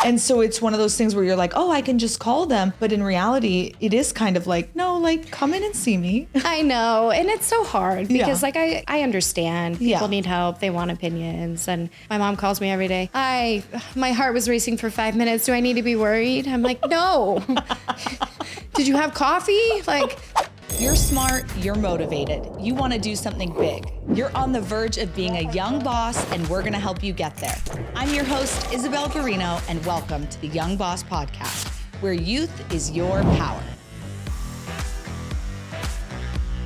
And so it's one of those things where you're like, oh, I can just call them. But in reality, it is kind of like, no, like come in and see me. I know. And it's so hard because like I understand people need help. They want opinions. And my mom calls me every day. My heart was racing for 5 minutes. Do I need to be worried? I'm like, no. Did you have coffee? Like, you're smart, you're motivated, you want to do something big. You're on the verge of being a young boss, and we're going to help you get there. I'm your host, Isabel Garino, and welcome to the Young Boss Podcast, where youth is your power.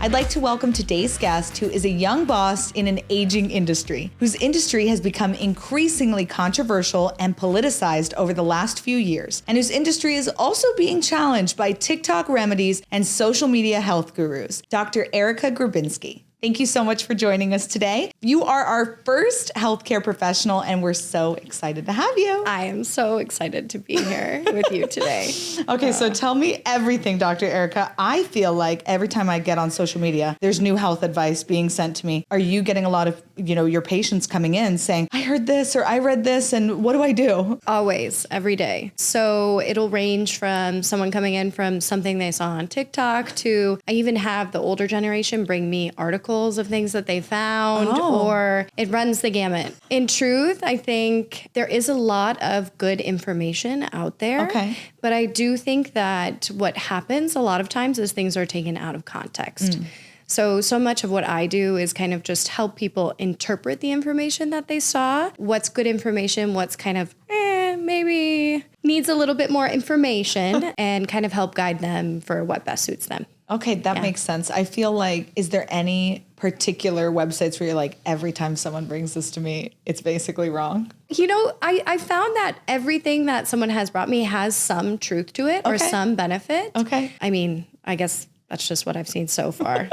I'd like to welcome today's guest, who is a young boss in an aging industry, whose industry has become increasingly controversial and politicized over the last few years, and whose industry is also being challenged by TikTok remedies and social media health gurus, Dr. Erica Grabinski. Thank you so much for joining us today. You are our first healthcare professional, and we're so excited to have you. I am so excited to be here with you today. Okay, so tell me everything, Dr. Erica. I feel like every time I get on social media, there's new health advice being sent to me. Are you getting a lot of, your patients coming in saying, I heard this or I read this, and what do I do? Always, every day. So it'll range from someone coming in from something they saw on TikTok to I even have the older generation bring me articles of things that they found, or it runs the gamut. In truth, I think there is a lot of good information out there. Okay. But I do think that what happens a lot of times is things are taken out of context. So much of what I do is kind of just help people interpret the information that they saw. What's good information, what's kind of maybe needs a little bit more information and kind of help guide them for what best suits them. Okay, that makes sense. I feel like, is there any particular websites where you're like, every time someone brings this to me, it's basically wrong? I found that everything that someone has brought me has some truth to it or some benefit. Okay. I mean, I guess that's just what I've seen so far.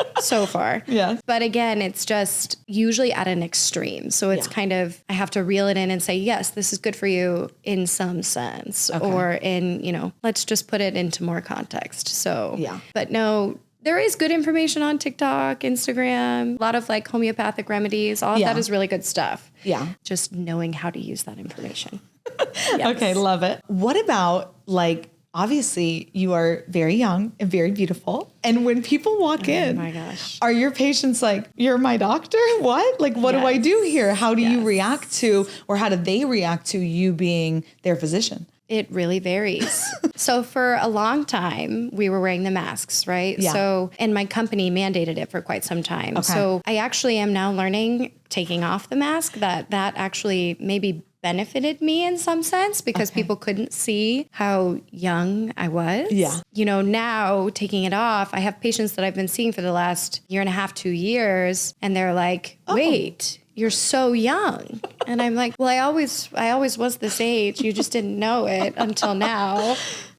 Yeah. But again, it's just usually at an extreme. So it's kind of, I have to reel it in and say, yes, this is good for you in some sense, or in, let's just put it into more context. So, but no, there is good information on TikTok, Instagram, a lot of like homeopathic remedies. All of that is really good stuff. Yeah. Just knowing how to use that information. Okay, love it. What about obviously, you are very young and very beautiful. And when people walk in, my gosh, are your patients like, you're my doctor? What? Like, what do I do here? How do you react to, or how do they react to you being their physician? It really varies. So for a long time, we were wearing the masks, right? Yeah. So, and my company mandated it for quite some time. Okay. So I actually am now learning, taking off the mask, that actually maybe benefited me in some sense because people couldn't see how young I was. Yeah. Now taking it off, I have patients that I've been seeing for the last 1.5 to 2 years, and they're like, wait, you're so young. And I'm like, well, I always was this age. You just didn't know it until now.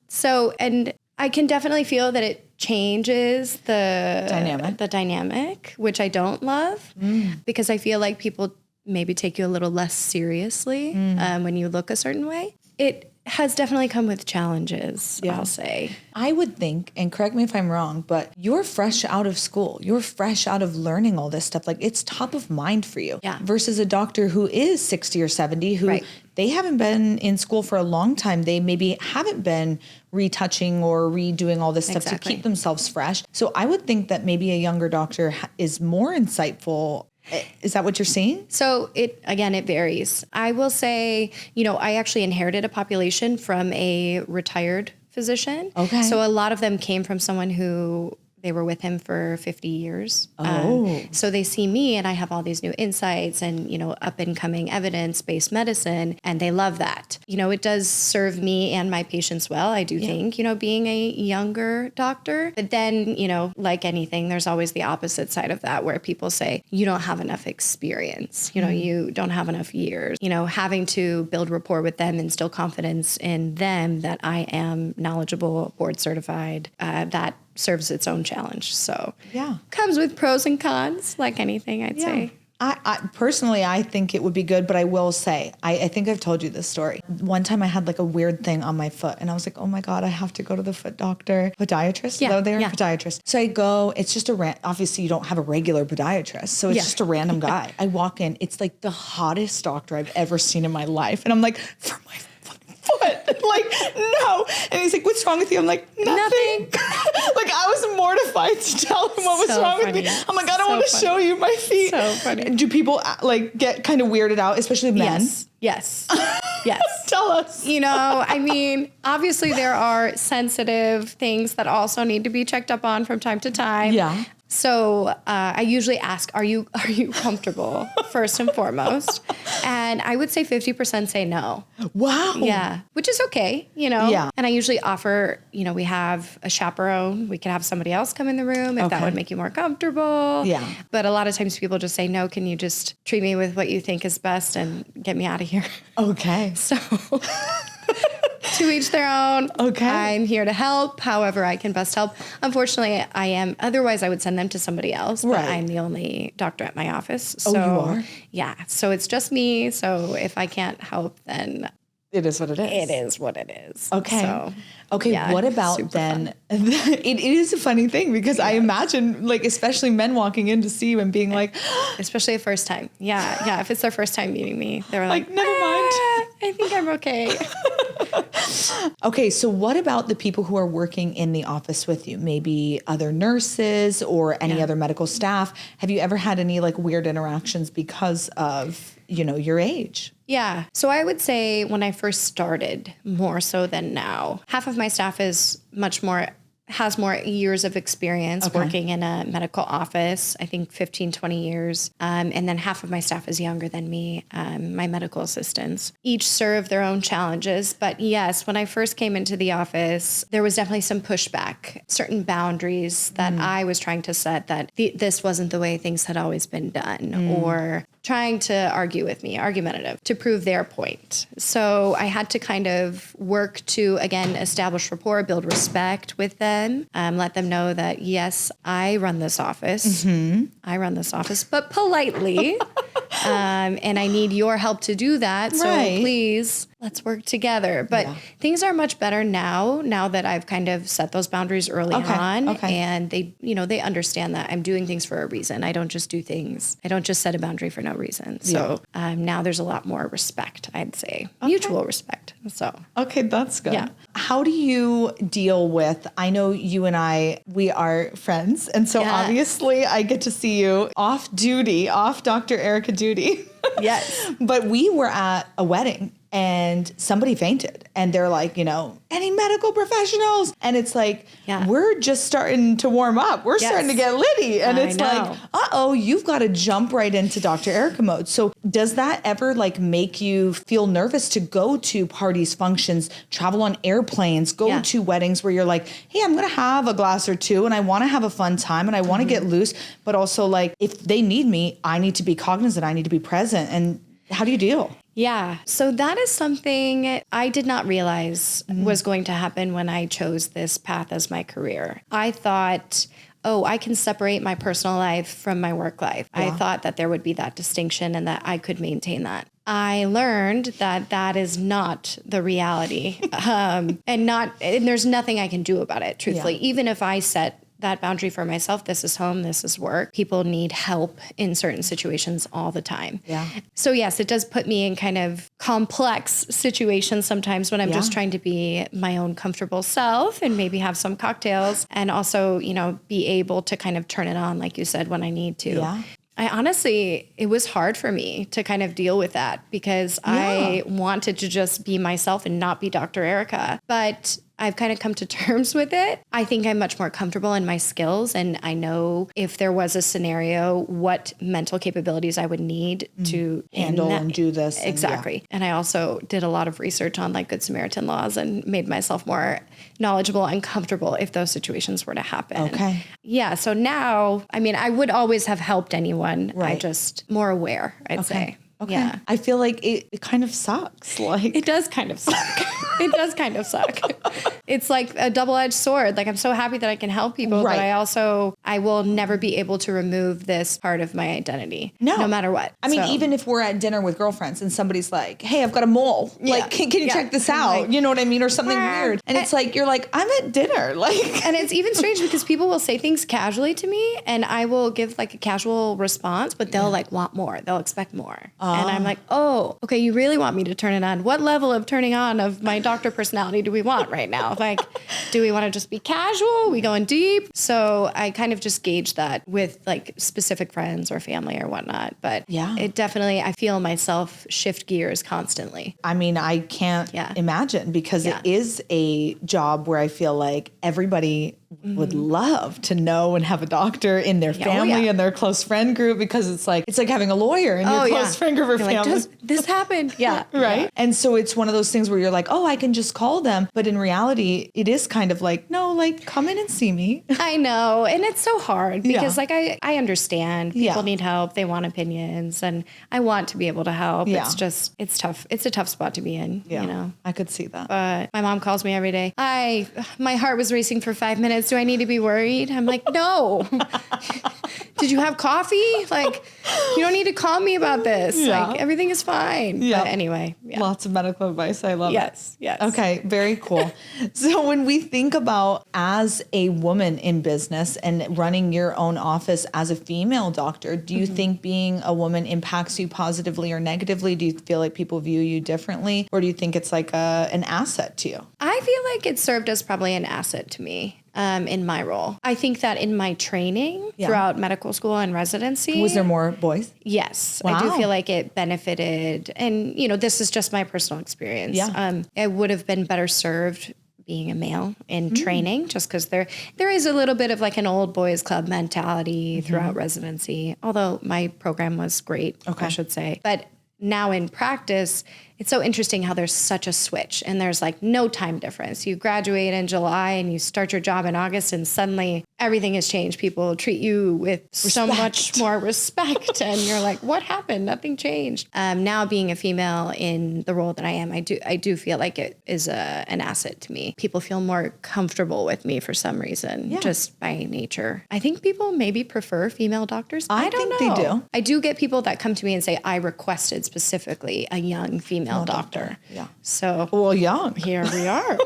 So, and I can definitely feel that it changes the dynamic, which I don't love because I feel like people maybe take you a little less seriously when you look a certain way. It has definitely come with challenges, I'll say. I would think, and correct me if I'm wrong, but you're fresh out of school. You're fresh out of learning all this stuff. Like, it's top of mind for you. Yeah. Versus a doctor who is 60 or 70 who they haven't been in school for a long time. They maybe haven't been retouching or redoing all this stuff to keep themselves fresh. So I would think that maybe a younger doctor is more insightful. Is that what you're seeing? So it varies. I will say, I actually inherited a population from a retired physician. Okay. So a lot of them came from someone who they were with him for 50 years. So they see me and I have all these new insights and, up and coming evidence-based medicine, and they love that. It does serve me and my patients well, I do think, being a younger doctor. But then, like anything, there's always the opposite side of that where people say, you don't have enough experience, you don't have enough years, having to build rapport with them, instill confidence in them that I am knowledgeable, board certified, that serves its own challenge. So comes with pros and cons, like anything, I'd say. I personally, I think it would be good, but I will say, I think I've told you this story. One time I had like a weird thing on my foot and I was like, oh my God, I have to go to the foot doctor. Podiatrist? Yeah. Podiatrist. So I go, it's just obviously you don't have a regular podiatrist. So it's just a random guy. I walk in, it's like the hottest doctor I've ever seen in my life. And I'm like, for my fucking foot. like, no. And he's like, what's wrong with you? I'm like, nothing. Like, I was mortified to tell him what was wrong with me. I'm like, I don't want to show you my feet. So funny. Do people like get kind of weirded out, especially men? Yes. Tell us. You know, I mean, obviously there are sensitive things that also need to be checked up on from time to time. Yeah. So I usually ask, are you comfortable first and foremost? And I would say 50% say no. Wow. Yeah. Which is okay, you know? Yeah. And I usually offer, you know, we have a chaperone. We could have somebody else come in the room if that would make you more comfortable. Yeah. But a lot of times people just say, no, can you just treat me with what you think is best and get me out of here? Okay. So to each their own. Okay. I'm here to help however I can best help. Unfortunately, otherwise I would send them to somebody else, but I'm the only doctor at my office. So, you are? Yeah. So it's just me. So if I can't help, then it is what it is. It is what it is. Okay. So, okay. yeah, what about then? It is a funny thing because I imagine, like, especially men walking in to see you and being like, especially the first time. Yeah. Yeah. If it's their first time meeting me, they're like, never mind. I think I'm okay. Okay. So what about the people who are working in the office with you? Maybe other nurses or any other medical staff. Have you ever had any like weird interactions because of, you know, your age? Yeah. So I would say when I first started, more so than now, half of my staff has more years of experience working in a medical office, I think 15, 20 years. And then half of my staff is younger than me, my medical assistants. Each serve their own challenges. But yes, when I first came into the office, there was definitely some pushback, certain boundaries that I was trying to set that this wasn't the way things had always been done, or trying to argue with me, argumentative, to prove their point. So I had to kind of work to, again, establish rapport, build respect with them, let them know that, yes, I run this office. I run this office, but politely. And I need your help to do that. So please, let's work together. But things are much better now that I've kind of set those boundaries early on. And they understand that I'm doing things for a reason. I don't just do things. I don't just set a boundary for no reason. So now there's a lot more respect, I'd say. Mutual respect. So. Okay, that's good. Yeah. How do you deal with, I know you and we are friends. And so obviously I get to see you off Dr. Erica duty. Yes. But we were at a wedding and somebody fainted and they're like, any medical professionals? And it's like, we're just starting to warm up. We're starting to get litty. And it's like, you've got to jump right into Dr. Erica mode. So does that ever like make you feel nervous to go to parties, functions, travel on airplanes, go to weddings where you're like, hey, I'm going to have a glass or two and I want to have a fun time and I want to get loose. But also like, if they need me, I need to be cognizant. I need to be present. And how do you deal? Yeah. So that is something I did not realize was going to happen when I chose this path as my career. I thought, I can separate my personal life from my work life. I thought that there would be that distinction and that I could maintain that. I learned that is not the reality. And there's nothing I can do about it, truthfully. Even if I set that boundary for myself, this is home, this is work. People need help in certain situations all the time. Yeah. So yes, it does put me in kind of complex situations sometimes when I'm just trying to be my own comfortable self and maybe have some cocktails and also, be able to kind of turn it on, like you said, when I need to. Yeah. It was hard for me to kind of deal with that because I wanted to just be myself and not be Dr. Erica. But I've kind of come to terms with it. I think I'm much more comfortable in my skills and I know if there was a scenario, what mental capabilities I would need to handle and do this. Exactly. And I also did a lot of research on like Good Samaritan laws and made myself more knowledgeable and comfortable if those situations were to happen. Okay. Yeah. So now, I would always have helped anyone. Right. I just more aware, I'd say. Okay. Yeah. I feel like it kind of sucks. It does kind of suck. It does kind of suck. It's like a double-edged sword. Like I'm so happy that I can help people, but I will never be able to remove this part of my identity. No matter what. I mean, even if we're at dinner with girlfriends and somebody's like, hey, I've got a mole. Like, can you check this out? Like, you know what I mean? Or something weird. And it's like, you're like, I'm at dinner. Like, and it's even strange because people will say things casually to me and I will give like a casual response, but they'll like want more. They'll expect more. And I'm like, oh, okay, you really want me to turn it on? What level of turning on of my doctor personality do we want right now? Like, do we want to just be casual? Are we going deep? So I kind of just gauge that with like specific friends or family or whatnot. But it definitely, I feel myself shift gears constantly. I mean, I can't imagine because it is a job where I feel like everybody would love to know and have a doctor in their family and their close friend group, because it's like having a lawyer in your close friend group or family. Like, does this happen? Right. Yeah. And so it's one of those things where you're like, oh, I can just call them. But in reality, it is kind of like, no, like, come in and see me. I know. And it's so hard because like, I understand people need help. They want opinions and I want to be able to help. It's just, it's tough. It's a tough spot to be in, you know? I could see that. But my mom calls me every day. My heart was racing for 5 minutes. Do I need to be worried? I'm like, no. Did you have coffee? Like, you don't need to call me about this. Like, everything is fine. Yeah. But anyway. Yeah. Lots of medical advice. I love it. Yes. Okay. Very cool. So when we think about as a woman in business and running your own office as a female doctor, do you think being a woman impacts you positively or negatively? Do you feel like people view you differently? Or do you think it's like an asset to you? I feel like it served as probably an asset to me. In my role. I think that in my training throughout medical school and residency. Was there more boys? Yes. Wow. I do feel like it benefited. And, you know, this is just my personal experience. Yeah. I would have been better served being a male in training, just because there is a little bit of like an old boys club mentality throughout residency, although my program was great, I should say. But now in practice, it's so interesting how there's such a switch and there's like no time difference. You graduate in July and you start your job in August and suddenly everything has changed. People treat you with so much more respect and you're like, what happened? Nothing changed. Now being a female in the role that I am, I do feel like it is an asset to me. People feel more comfortable with me for some reason, just by nature. I think people maybe prefer female doctors. I don't know. They do. I do get people that come to me and say, I requested specifically a young female doctor. Yeah. So, well, young. Here we are.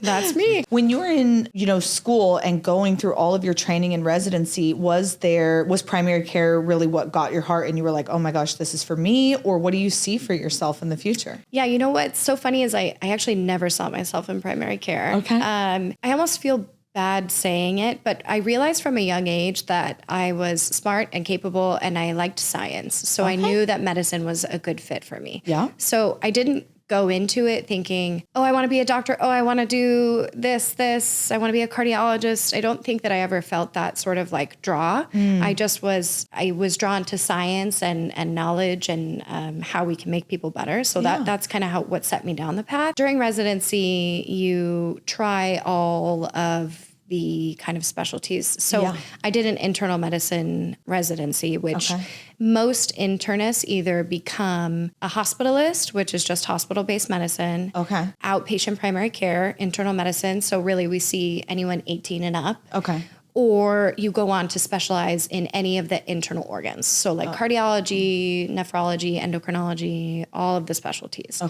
That's me. When you were in, school and going through all of your training and residency, was primary care really what got your heart and you were like, oh my gosh, this is for me? Or what do you see for yourself in the future? Yeah. You know what's so funny is I actually never saw myself in primary care. Okay. I almost feel bad saying it, but I realized from a young age that I was smart and capable and I liked science. So I knew that medicine was a good fit for me. Yeah. So I didn't go into it thinking, oh, I want to be a doctor. Oh, I want to do this. I want to be a cardiologist. I don't think that I ever felt that sort of like draw. I was drawn to science and knowledge and how we can make people better. So that's kind of what set me down the path. During residency, you try all of the kind of specialties. So I did an internal medicine residency, which most internists either become a hospitalist, which is just hospital-based medicine, outpatient primary care, internal medicine. So really we see anyone 18 and up. Or you go on to specialize in any of the internal organs. So like cardiology, nephrology, endocrinology, all of the specialties.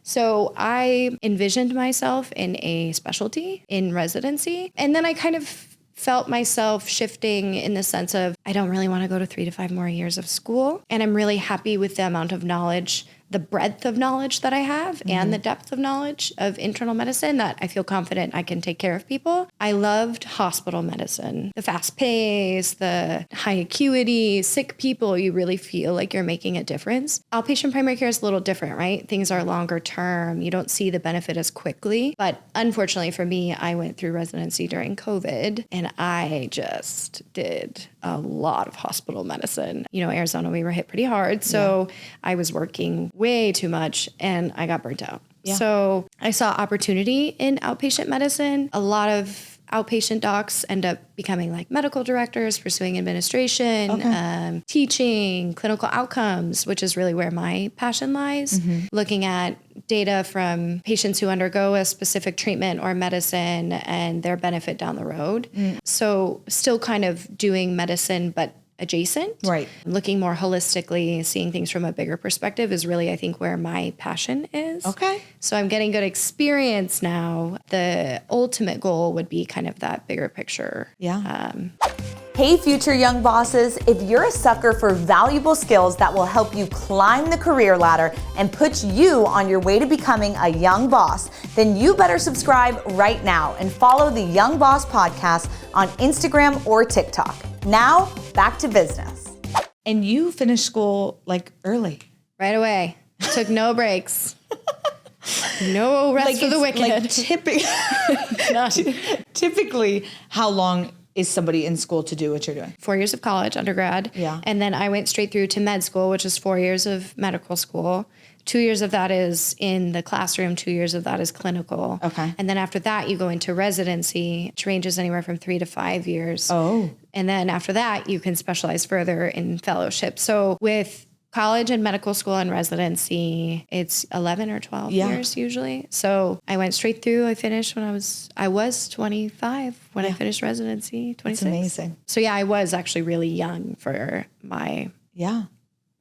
So I envisioned myself in a specialty in residency. And then I kind of felt myself shifting in the sense of, I don't really want to go to 3 to 5 more years of school. And I'm really happy with the amount of knowledge, the breadth of knowledge that I have and the depth of knowledge of internal medicine that I feel confident I can take care of people. I loved hospital medicine, the fast pace, the high acuity, sick people. You really feel like you're making a difference. Outpatient primary care is a little different, right? Things are longer term. You don't see the benefit as quickly. But unfortunately for me, I went through residency during COVID and I just did a lot of hospital medicine. Arizona, we were hit pretty hard. So I was working way too much and I got burnt out. So I saw opportunity in outpatient medicine. A lot of outpatient docs end up becoming like medical directors, pursuing administration, teaching, clinical outcomes, which is really where my passion lies. Looking at data from patients who undergo a specific treatment or medicine and their benefit down the road. So still kind of doing medicine, but adjacent. Right. Looking more holistically, seeing things from a bigger perspective is really, I think, where my passion is. Okay. So I'm getting good experience now. The ultimate goal would be kind of that bigger picture. Yeah. Hey, future young bosses, if you're a sucker for valuable skills that will help you climb the career ladder and put you on your way to becoming a young boss, then you better subscribe right now and follow the Young Boss Podcast on Instagram or TikTok. Now, back to business. And you finished school like early. Right away. Took no breaks. No rest for the wicked. Typically, how long is somebody in school to do what you're doing? 4 years of college, undergrad. Yeah. And then I went straight through to med school, which is 4 years of medical school. 2 years of that is in the classroom. 2 years of that is clinical. Okay. And then after that, you go into residency, which ranges anywhere from 3 to 5 years. Oh. And then after that, you can specialize further in fellowship. So with college and medical school and residency, it's 11 or 12 years usually. So I went straight through. I finished when I was 25 when I finished residency, 26. That's amazing. So yeah, I was actually really young for my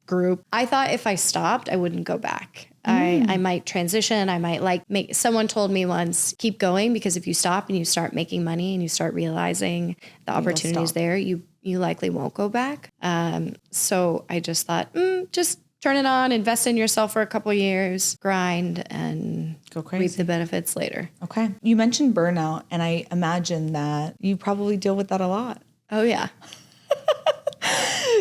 group. I thought if I stopped, I wouldn't go back. I might transition. I might someone told me once, keep going, because if you stop and you start making money and you start realizing the opportunities there, you likely won't go back. So I just thought, just turn it on, invest in yourself for a couple of years, grind, and go crazy. Reap the benefits later. Okay. You mentioned burnout, and I imagine that you probably deal with that a lot. Oh, yeah.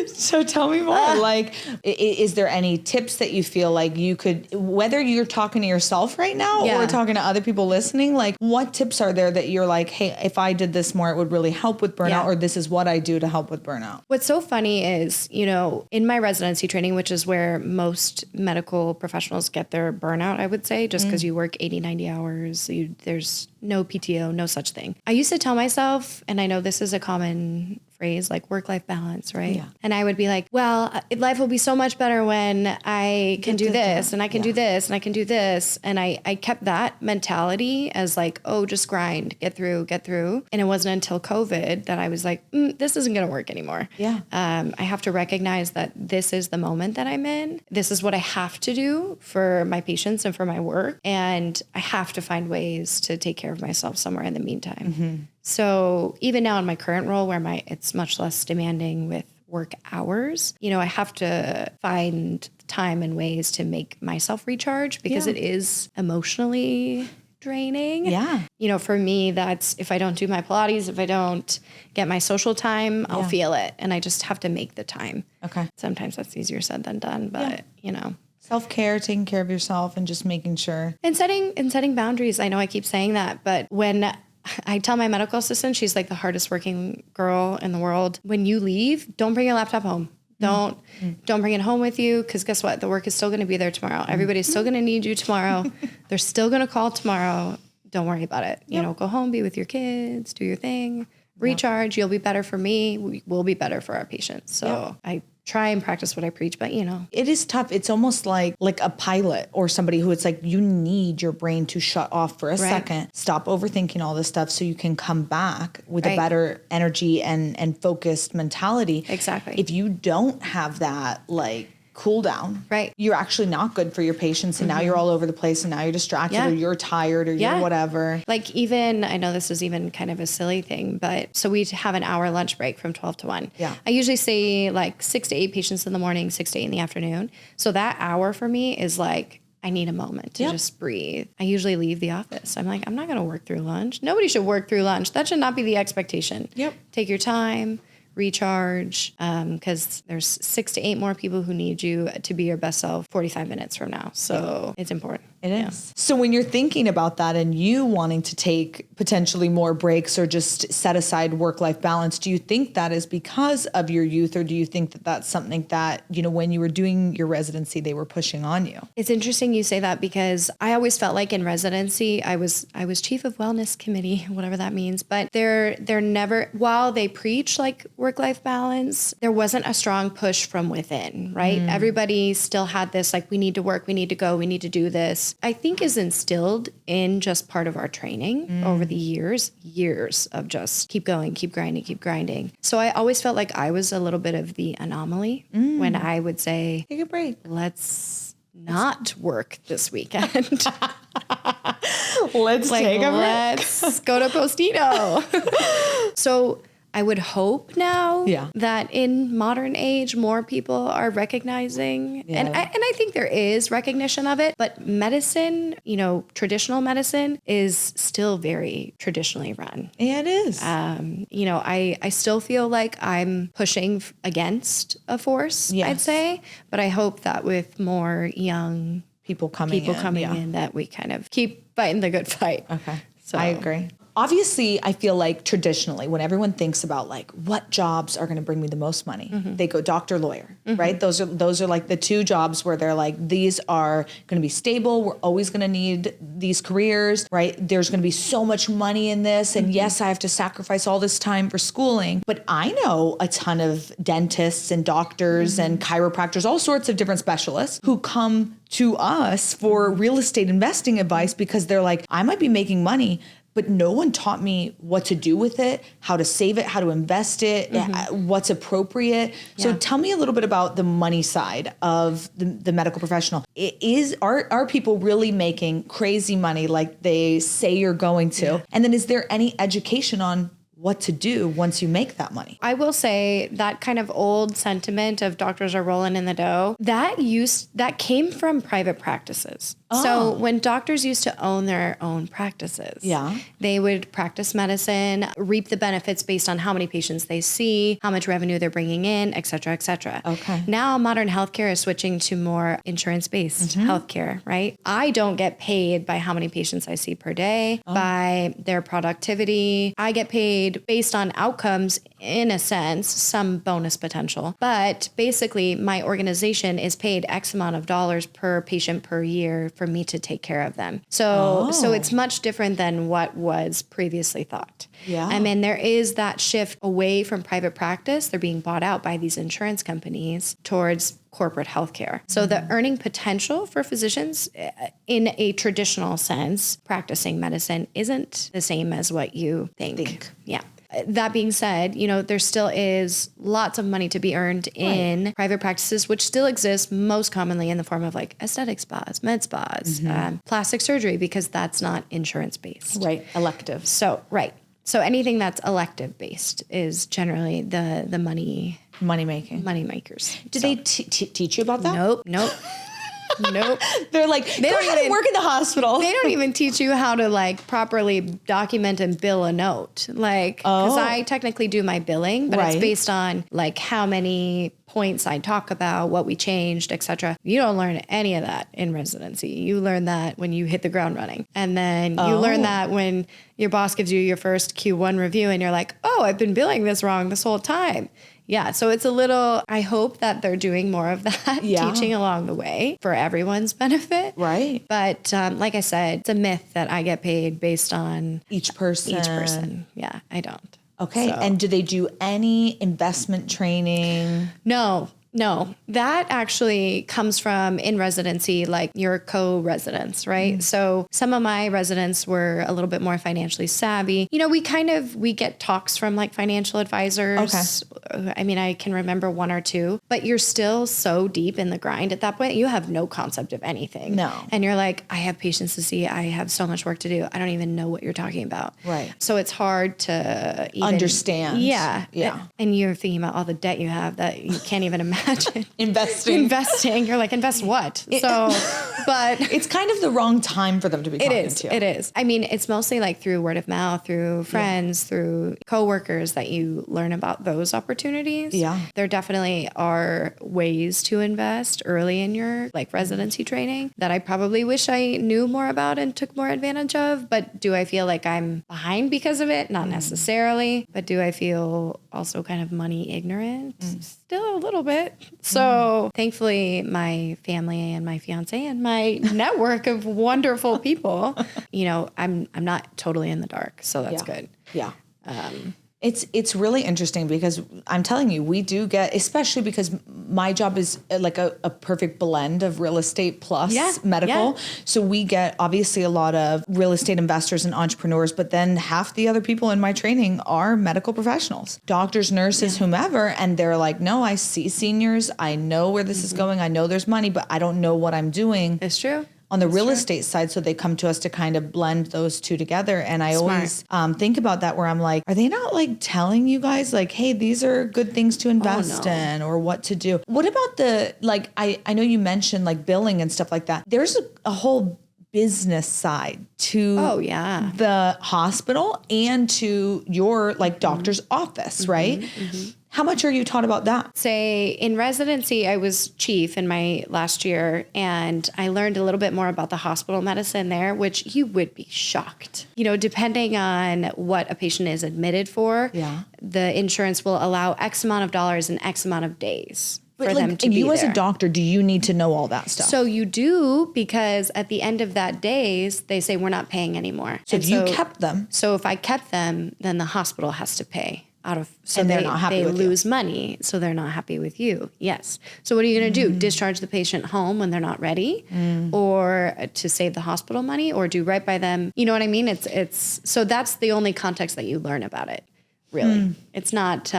So tell me more. Like, is there any tips that you feel like you could, whether you're talking to yourself right now or talking to other people listening, like what tips are there that you're like, hey, if I did this more, it would really help with burnout, or this is what I do to help with burnout? What's so funny is, in my residency training, which is where most medical professionals get their burnout, I would say, just because you work 80, 90 hours, there's no PTO, no such thing. I used to tell myself, and I know this is a common phrase, like work-life balance, right? Yeah. And I would be like, well, life will be so much better when I can do this and I can do this and I can do this. And I kept that mentality as like, oh, just grind, get through. And it wasn't until COVID that I was like, this isn't going to work anymore. Yeah. I have to recognize that this is the moment that I'm in. This is what I have to do for my patients and for my work. And I have to find ways to take care of myself somewhere in the meantime. Mm-hmm. So even now in my current role where it's much less demanding with work hours, I have to find time and ways to make myself recharge because it is emotionally draining. Yeah. For me, that's if I don't do my Pilates, if I don't get my social time, I'll feel it. And I just have to make the time. Okay. Sometimes that's easier said than done, but self-care, taking care of yourself and just making sure. And setting boundaries. I know I keep saying that, but when I tell my medical assistant, she's like the hardest working girl in the world. When you leave, don't bring your laptop home. Don't bring it home with you, because guess what? The work is still going to be there tomorrow. Everybody's still going to need you tomorrow. They're still going to call tomorrow. Don't worry about it. Go home, be with your kids, do your thing, recharge. You'll be better for me. We'll be better for our patients. So I try and practice what I preach, but it is tough. It's almost like a pilot or somebody who it's like, you need your brain to shut off for a second, stop overthinking all this stuff so you can come back with a better energy and focused mentality. Exactly. If you don't have that, cool down, you're actually not good for your patients. And now you're all over the place and now you're distracted or you're tired or you're whatever. Even, I know this is even kind of a silly thing, but so we have an hour lunch break from 12 to 1. Yeah. I usually see 6 to 8 patients in the morning, 6 to 8 in the afternoon. So that hour for me is I need a moment to just breathe. I usually leave the office. I'm like, I'm not going to work through lunch. Nobody should work through lunch. That should not be the expectation. Yep. Take your time. Recharge, because there's 6 to 8 more people who need you to be your best self 45 minutes from now. So it's important. It is. So when you're thinking about that and you wanting to take potentially more breaks or just set aside work-life balance, do you think that is because of your youth, or do you think that that's something that, you know, when you were doing your residency, they were pushing on you? It's interesting you say that, because I always felt like in residency, I was chief of wellness committee, whatever that means, but they're never, while they preach like work-life balance, there wasn't a strong push from within, right? Everybody still had this, like, we need to work, we need to go, we need to do this. I think is instilled in just part of our training over the years of just keep going, keep grinding. So I always felt like I was a little bit of the anomaly when I would say, take a break. Let's not work this weekend. Let's take a break. Let's go to Postino. So I would hope now that in modern age, more people are recognizing, and I think there is recognition of it, but medicine, you know, traditional medicine is still very traditionally run. Yeah, it is. You know, I still feel like I'm pushing against a force, I'd say, but I hope that with more young people coming in, that we kind of keep fighting the good fight. Okay. So I agree. Obviously, I feel like traditionally, when everyone thinks about like what jobs are going to bring me the most money, they go doctor, lawyer, right? Those are like the two jobs where they're like, these are going to be stable. We're always going to need these careers, right? There's going to be so much money in this. And yes, I have to sacrifice all this time for schooling. But I know a ton of dentists and doctors and chiropractors, all sorts of different specialists who come to us for real estate investing advice because they're like, I might be making money, but no one taught me what to do with it, how to save it, how to invest it, what's appropriate. Yeah. So tell me a little bit about the money side of the medical professional. Are people really making crazy money like they say you're going to? Yeah. And then is there any education on what to do once you make that money? I will say that kind of old sentiment of doctors are rolling in the dough, that came from private practices. Oh. So when doctors used to own their own practices, they would practice medicine, reap the benefits based on how many patients they see, how much revenue they're bringing in, et cetera, et cetera. Okay. Now modern healthcare is switching to more insurance-based healthcare, right? I don't get paid by how many patients I see per day, by their productivity. I get paid based on outcomes, in a sense, some bonus potential. But basically, my organization is paid X amount of dollars per patient per year for me to take care of them. So it's much different than what was previously thought. Yeah. I mean, there is that shift away from private practice. They're being bought out by these insurance companies towards corporate healthcare. So the earning potential for physicians in a traditional sense, practicing medicine, isn't the same as what you think. Yeah. That being said, you know, there still is lots of money to be earned in private practices, which still exist most commonly in the form of like aesthetic spas, med spas, plastic surgery, because that's not insurance based. Right. Elective. So anything that's elective based is generally the money makers. Did they teach you about that? Nope. Nope. They're like, they don't even work in the hospital. They don't even teach you how to like properly document and bill a note. Like, because I technically do my billing, but it's based on like how many points I talk about, what we changed, etc. You don't learn any of that in residency. You learn that when you hit the ground running. And then you learn that when your boss gives you your first Q1 review and you're like, oh, I've been billing this wrong this whole time. Yeah, so it's a little, I hope that they're doing more of that, teaching along the way for everyone's benefit. Right. But like I said, it's a myth that I get paid based on each person. Yeah, I don't. Okay, so. And do they do any investment training? No, that actually comes from in residency, like your co-residents, right? So some of my residents were a little bit more financially savvy. You know, we get talks from like financial advisors. Okay. I mean, I can remember one or two, but you're still so deep in the grind at that point. You have no concept of anything. No. And you're like, I have patients to see. I have so much work to do. I don't even know what you're talking about. Right. So it's hard to even understand. Yeah. And you're thinking about all the debt you have that you can't even imagine. imagine investing. You're like, invest what? But it's kind of the wrong time for them to be talking to. It is. I mean, it's mostly like through word of mouth, through friends, through coworkers that you learn about those opportunities. Yeah. There definitely are ways to invest early in your like residency training that I probably wish I knew more about and took more advantage of. But do I feel like I'm behind because of it? Not necessarily. But do I feel also kind of money ignorant? Still a little bit. So thankfully, my family and my fiance and my network of wonderful people, you know, I'm not totally in the dark. So that's good. Yeah. It's really interesting because I'm telling you, we do get, especially because my job is like a perfect blend of real estate plus medical. So we get obviously a lot of real estate investors and entrepreneurs, but then half the other people in my training are medical professionals, doctors, nurses, whomever. And they're like, no, I see seniors. I know where this is going. I know there's money, but I don't know what I'm doing. It's true. On the real estate side, so they come to us to kind of blend those two together. And I always think about that where I'm like, are they not like telling you guys like, hey, these are good things to invest in or what to do? What about the, like, I know you mentioned like billing and stuff like that. There's a whole business side to the hospital and to your like doctor's office, right? How much are you taught about that? Say in residency, I was chief in my last year, and I learned a little bit more about the hospital medicine there, which you would be shocked. You know, depending on what a patient is admitted for, the insurance will allow X amount of dollars and X amount of days. For them to be you as there. a doctor, do you need to know all that stuff? So you do, because at the end of that days, they say we're not paying anymore. So if you kept them. So if I kept them, then the hospital has to pay out of, so and they're not happy with you. They lose money, so they're not happy with you. Yes. So what are you going to do? Discharge the patient home when they're not ready, or to save the hospital money, or do right by them? You know what I mean? It's so that's the only context that you learn about it. Really. It's not,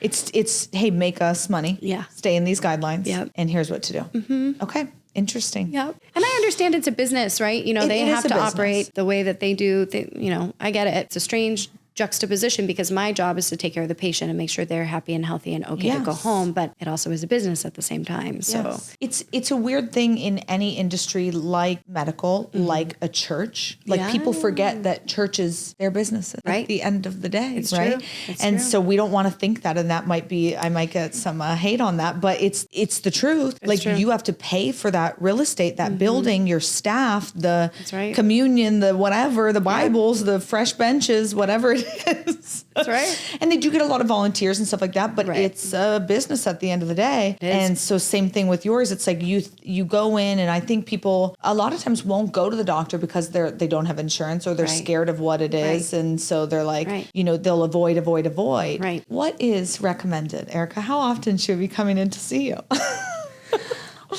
it's, hey, make us money. Yeah. Stay in these guidelines. Yep. And here's what to do. Okay. Interesting. Yep. And I understand it's a business, right? You know, they have to operate the way that they do. You know, I get it. It's a strange juxtaposition because my job is to take care of the patient and make sure they're happy and healthy and okay to go home, but it also is a business at the same time. So it's a weird thing in any industry like medical, like a church. Like people forget that churches, they're businesses at the end of the day, right? True. So we don't want to think that, and that might be, I might get some hate on that, but it's the truth. You have to pay for that real estate, that building, your staff, the communion, the whatever, the Bibles, the fresh benches, whatever it is. That's right. And they do get a lot of volunteers and stuff like that, but it's a business at the end of the day. And so same thing with yours. It's like you go in, and I think people a lot of times won't go to the doctor because they don't have insurance, or they're scared of what it is. And so they're like, you know, they'll avoid. Right. What is recommended, Erica? How often should we be coming in to see you?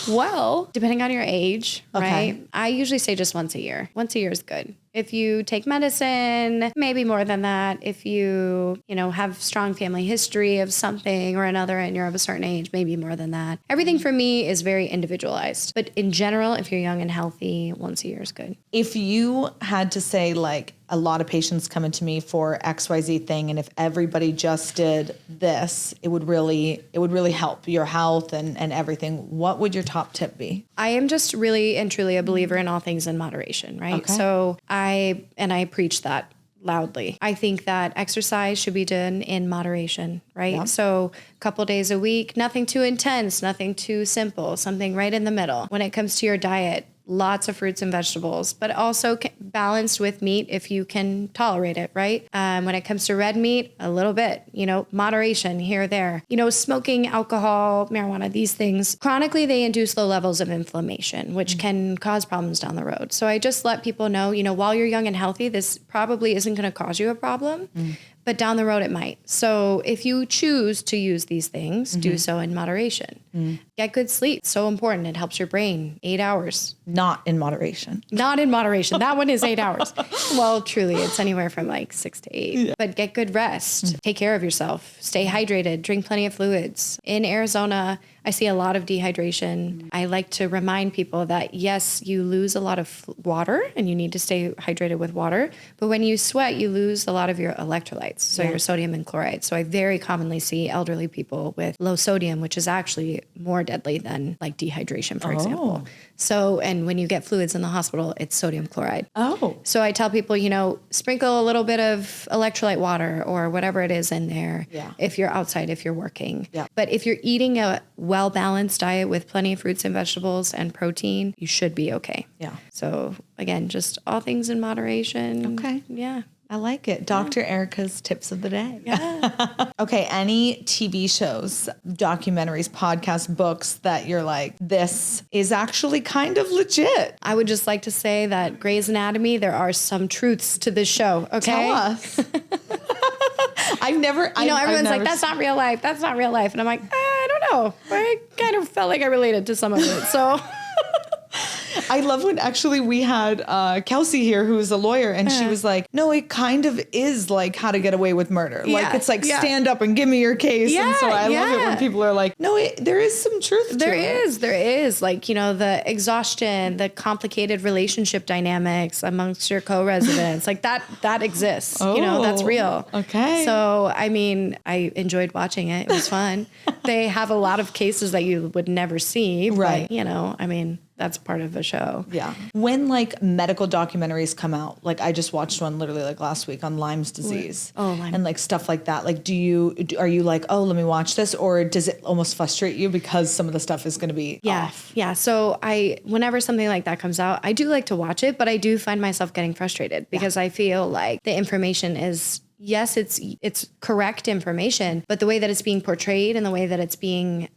Well, depending on your age, right? I usually say just once a year. Once a year is good. If you take medicine, maybe more than that. If you have strong family history of something or another and you're of a certain age, maybe more than that. Everything for me is very individualized. But in general, if you're young and healthy, once a year is good. If you had to say, like, a lot of patients come into me for XYZ thing, and if everybody just did this, it would really help your health and everything, what would your top tip be? I am just really and truly a believer in all things in moderation, right? Okay. So I preach that loudly. I think that exercise should be done in moderation, right? Yep. So a couple days a week, nothing too intense, nothing too simple, something right in the middle. When it comes to your diet, lots of fruits and vegetables, but also balanced with meat if you can tolerate it, right? When it comes to red meat, a little bit, moderation here or there. Smoking, alcohol, marijuana, these things, chronically, they induce low levels of inflammation, which can cause problems down the road. So I just let people know, while you're young and healthy, this probably isn't going to cause you a problem. But down the road, it might. So if you choose to use these things, do so in moderation. Get good sleep. So important. It helps your brain. 8 hours. Not in moderation. Not in moderation. That one is 8 hours. Well, truly, it's anywhere from like 6 to 8. Yeah. But get good rest. Take care of yourself. Stay hydrated. Drink plenty of fluids. In Arizona, I see a lot of dehydration. I like to remind people that yes, you lose a lot of water and you need to stay hydrated with water. But when you sweat, you lose a lot of your electrolytes, so your sodium and chloride. So I very commonly see elderly people with low sodium, which is actually more deadly than like dehydration, for example. So, and when you get fluids in the hospital, it's sodium chloride. So I tell people, you know, sprinkle a little bit of electrolyte water or whatever it is in there if you're outside, if you're working. But if you're eating a well-balanced diet with plenty of fruits and vegetables and protein, you should be okay. So again, just all things in moderation. Yeah. I like it. Dr. Erica's tips of the day. Okay. Any TV shows, documentaries, podcasts, books that you're like, this is actually kind of legit? I would just like to say that Grey's Anatomy, there are some truths to this show. Okay. Tell us. Everyone's like, that's not real life. That's not real life. And I'm like, I don't know. I kind of felt like I related to some of it. So I love when actually we had Kelsey here, who's a lawyer, and she was like, no, it kind of is like How to Get Away with Murder. Like, it's like, stand up and give me your case. And so I love it when people are like, no, there is some truth to it. There is. Like, you know, the exhaustion, the complicated relationship dynamics amongst your co-residents, like that exists. You know, that's real. Okay. So, I mean, I enjoyed watching it. It was fun. They have a lot of cases that you would never see. Right. But, you know, I mean, that's part of the show. Yeah. When like medical documentaries come out, like I just watched one literally like last week on Lyme's disease. And like stuff like that. Like, are you like, oh, let me watch this? Or does it almost frustrate you because some of the stuff is going to be off? Yeah. So whenever something like that comes out, I do like to watch it, but I do find myself getting frustrated because I feel like the information is, yes, it's correct information, but the way that it's being portrayed and the way that it's being,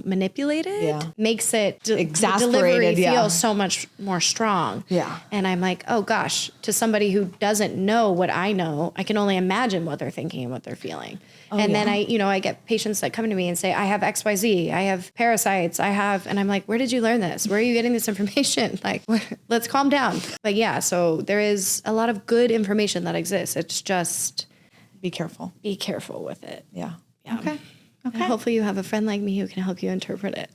manipulated makes it delivery feel so much more strong. And I'm like, oh gosh, to somebody who doesn't know what I know, I can only imagine what they're thinking and what they're feeling. Then I get patients that come to me and say, I have XYZ, I have parasites, and I'm like, where did you learn this? Where are you getting this information? Like, let's calm down. But yeah, so there is a lot of good information that exists. It's just be careful. Be careful with it. Yeah. Okay. And hopefully you have a friend like me who can help you interpret it.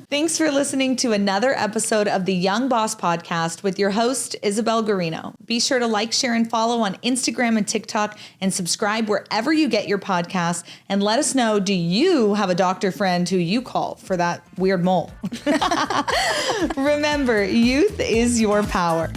Thanks for listening to another episode of the Young Boss Podcast with your host, Isabel Garino. Be sure to like, share, and follow on Instagram and TikTok, and subscribe wherever you get your podcasts. And let us know, do you have a doctor friend who you call for that weird mole? Remember, youth is your power.